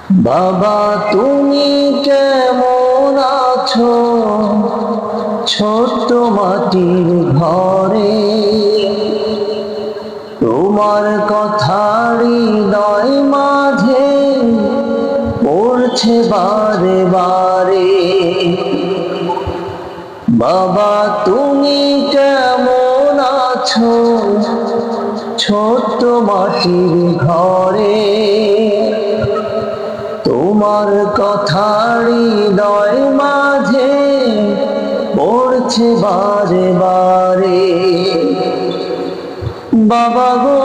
বাবা তুমি কেমন আছো ছোট্ট মাটির ঘরে? তোমার কথা হৃদয় মাঝে পড়ছে বারে বারে। বাবা তুমি কেমন আছো ছোট্ট মাটির ঘরে? তোমার কথা হৃদয় মাঝে পড়ছে বারে বারে। বাবা গো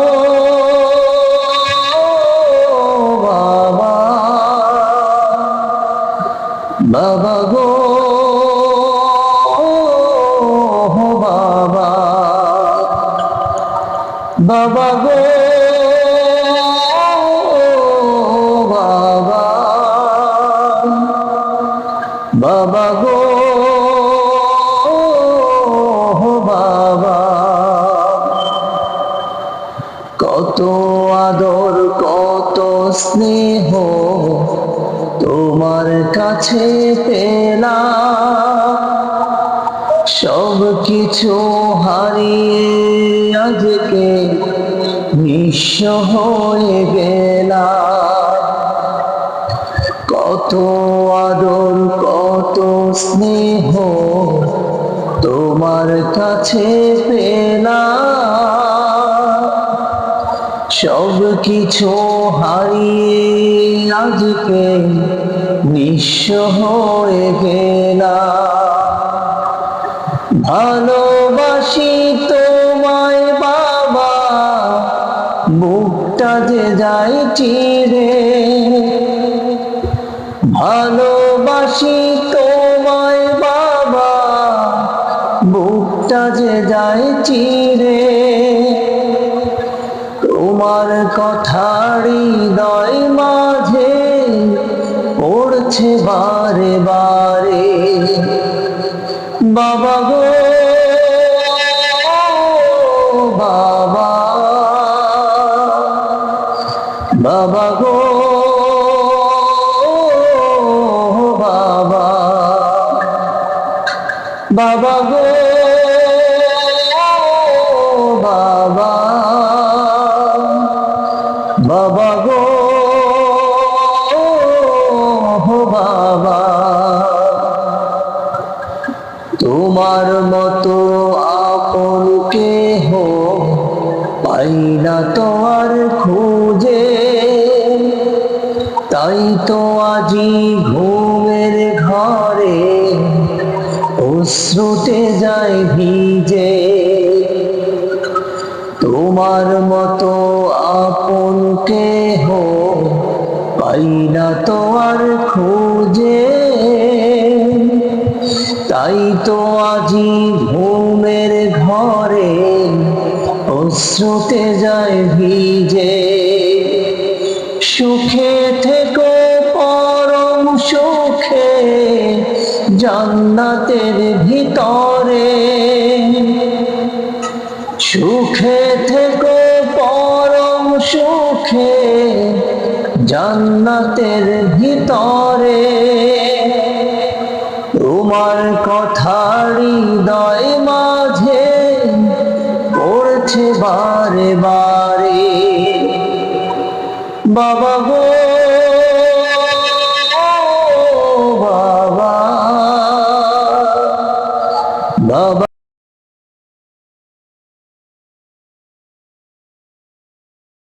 বাবা, বাবা গো বাবা, বাবা গো বাবা, বাবা গো বাবা। কত আদর কত স্নেহ তোমার কাছে পেলাম, সব কিছু হারিয়ে আজকে নিঃস্ব হয়ে গেলাম। কত আদর কত স্নেহ তোমার কাছে পেলাম, সব কিছু হারিয়ে আজকে নিঃস্ব হয়ে গেলাম। ভালোবাসি তোমায় বাবা, বুকটা যে যায় চিরে। ভালোবাসি তোমায় বাবা, বুকটা যে যায় চিরে। তোমার কথা হৃদয় মাঝে পড়ছে বারে বারে। বাবা গো বাবা, বাবা গো বাবা, বাবা গো বাবা, বাবা গো বাবা। তোমার মতো আপন কেহ পাই না তো আর খুঁজে, তাই তো আজি ঘুমের ঘরে অশ্রুতে যায় ভিজে। তোমার মতো আপন কেহ পাই না তো আর খুঁজে, তাই তো আজি ঘুমের ঘরে অশ্রুতে যায় ভিজে। সুখে থেকো পরম সুখে জান্নাতের ভিতরে। সুখে থেকো পরম সুখে জান্নাতের ভিতরে। তোমার কথা হৃদয় মাঝে পড়ছে বারে বারে। বাবা গো বাবা, বাবা।